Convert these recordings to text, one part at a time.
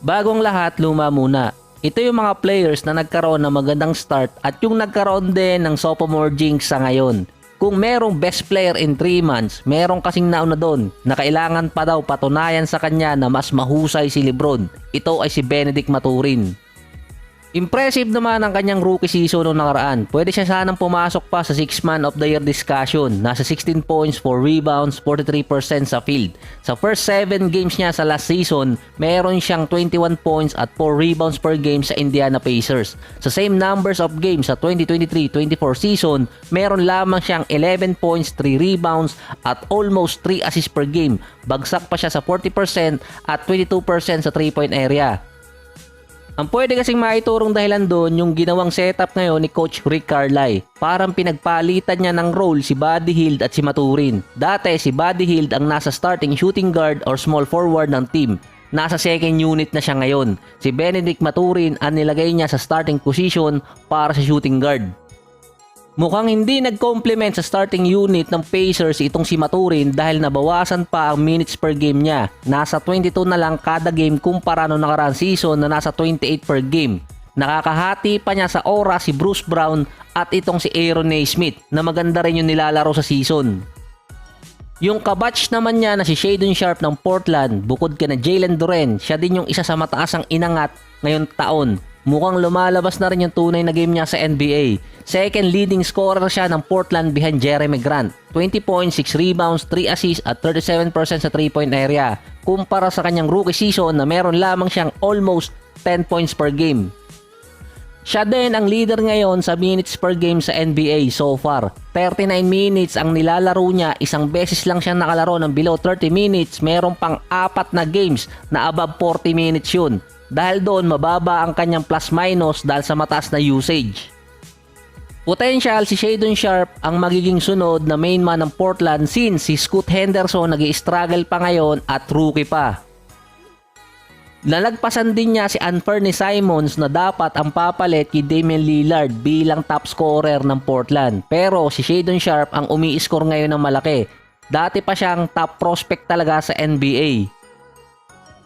Bagong lahat, luma muna. Ito yung mga players na nagkaroon ng magandang start at yung nagkaroon din ng sophomore jinx sa ngayon. Kung merong best player in 3 months, merong kasing nauna doon na kailangan pa daw patunayan sa kanya na mas mahusay si Lebron. Ito ay si Benedict Mathurin. Impressive naman ang kanyang rookie season noong nakaraan. Pwede siya sanang pumasok pa sa 6 Man of the Year discussion. Nasa 16 points, 4 rebounds, 43% sa field. Sa first 7 games niya sa last season, meron siyang 21 points at 4 rebounds per game sa Indiana Pacers. Sa same numbers of games sa 2023-24 season, meron lamang siyang 11 points, 3 rebounds at almost 3 assists per game. Bagsak pa siya sa 40% at 22% sa 3-point area. Ang pwede kasing maiturong dahilan doon yung ginawang setup ngayon ni Coach Rick Carlisle. Parang pinagpalitan niya ng role si Buddy Hield at si Mathurin. Dati si Buddy Hield ang nasa starting shooting guard or small forward ng team. Nasa second unit na siya ngayon. Si Benedict Mathurin ang nilagay niya sa starting position para sa shooting guard. Mukhang hindi nag-complement sa starting unit ng Pacers itong si Mathurin dahil nabawasan pa ang minutes per game niya. Nasa 22 na lang kada game kumpara noong nakaraang season na nasa 28 per game. Nakakahati pa niya sa oras si Bruce Brown at itong si Aaron Nesmith na maganda rin yung nilalaro sa season. Yung kabatch naman niya na si Shaedon Sharpe ng Portland, bukod kina Jalen Duren, siya din yung isa sa mataas ang inangat ngayong taon. Mukhang lumalabas na rin yung tunay na game niya sa NBA. Second leading scorer siya ng Portland behind Jeremy Grant. 20 points, 6 rebounds, 3 assists at 37% sa 3-point area. Kumpara sa kanyang rookie season na meron lamang siyang almost 10 points per game. Siya din ang leader ngayon sa minutes per game sa NBA so far. 39 minutes ang nilalaro niya, isang beses lang siya nakalaro ng below 30 minutes, meron pang 4 na games na above 40 minutes yun. Dahil doon mababa ang kanyang plus minus dahil sa mataas na usage. Potential si Shaedon Sharpe ang magiging sunod na main man ng Portland since si Scoot Henderson nag-i-struggle pa ngayon at rookie pa. Nalagpasan din niya si Anthony Simons na dapat ang papalit kay Damian Lillard bilang top scorer ng Portland. Pero si Shaedon Sharpe ang umi-score ngayon ng malaki. Dati pa siyang top prospect talaga sa NBA.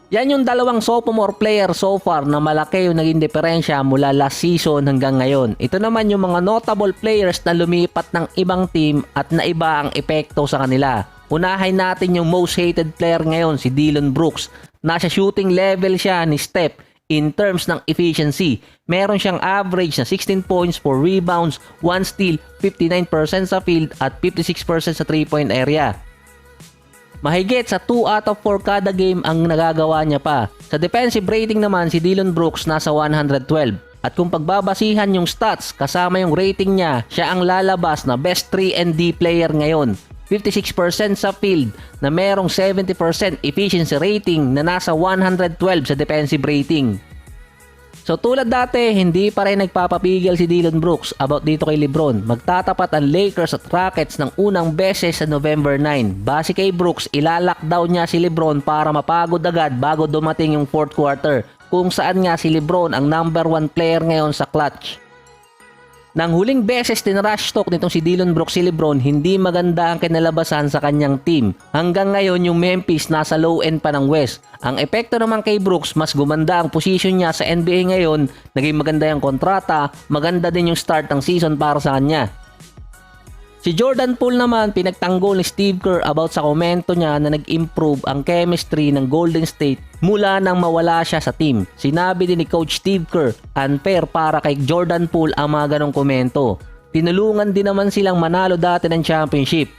Yan yung dalawang sophomore player so far na malaki yung naging diferensya mula last season hanggang ngayon. Ito naman yung mga notable players na lumipat ng ibang team at naiba ang epekto sa kanila. Unahin natin yung most hated player ngayon, si Dillon Brooks. Nasa shooting level siya ni Steph in terms ng efficiency. Meron siyang average na 16 points, 4 rebounds, 1 steal, 59% sa field at 56% sa 3-point area. Mahigit sa 2 out of 4 kada game ang nagagawa niya pa. Sa defensive rating naman, si Dillon Brooks nasa 112. At kung pagbabasihan yung stats kasama yung rating niya, siya ang lalabas na best 3-and-D player ngayon. 56% sa field na merong 70% efficiency rating na nasa 112 sa defensive rating. So tulad dati, hindi pa rin nagpapapigil si Dillon Brooks about dito kay Lebron. Magtatapat ang Lakers at Rockets ng unang beses sa November 9. Base kay Brooks, ilalockdown niya si Lebron para mapagod agad bago dumating yung fourth quarter, kung saan nga si Lebron ang number 1 player ngayon sa clutch. Nang huling beses tinrush talk nitong si Dillon Brooks si Lebron, hindi maganda ang kinalabasan sa kanyang team. Hanggang ngayon yung Memphis nasa low end pa ng West. Ang epekto naman kay Brooks, mas gumanda ang position niya sa NBA ngayon, naging maganda yung kontrata, maganda din yung start ng season para sa kanya. Si Jordan Poole naman, pinagtanggol ni Steve Kerr about sa komento niya na nag-improve ang chemistry ng Golden State mula nang mawala siya sa team. Sinabi din ni Coach Steve Kerr, unfair para kay Jordan Poole ang mga ganong komento. Tinulungan din naman silang manalo dati ng championship.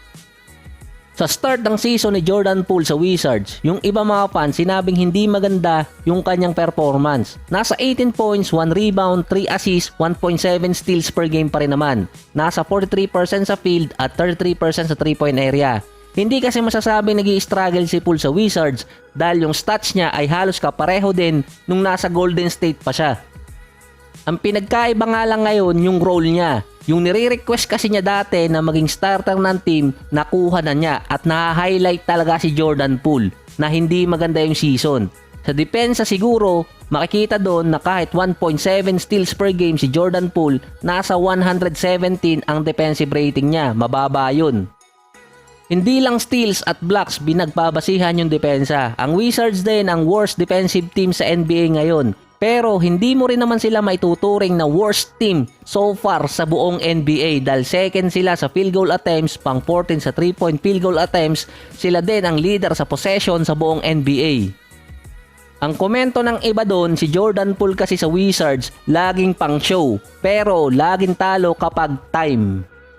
Sa start ng season ni Jordan Poole sa Wizards, yung iba mga fans sinabing hindi maganda yung kanyang performance. Nasa 18 points, 1 rebound, 3 assists, 1.7 steals per game pa rin naman. Nasa 43% sa field at 33% sa 3-point area. Hindi kasi masasabi nag-i-struggle si Poole sa Wizards dahil yung stats niya ay halos kapareho din nung nasa Golden State pa siya. Ang pinagkaiba nga lang ngayon yung role niya. Yung nire-request kasi niya dati na maging starter ng team, nakuha na niya at na-highlight talaga si Jordan Poole na hindi maganda yung season. Sa depensa siguro, makikita doon na kahit 1.7 steals per game si Jordan Poole, nasa 117 ang defensive rating niya, mababa yun. Hindi lang steals at blocks binagbabasihan yung depensa. Ang Wizards din ang worst defensive team sa NBA ngayon. Pero hindi mo rin naman sila maituturing na worst team so far sa buong NBA dahil second sila sa field goal attempts, pang 14 sa 3-point field goal attempts, sila din ang leader sa possession sa buong NBA. Ang komento ng iba doon, si Jordan Poole kasi sa Wizards, laging pang show, pero laging talo kapag time.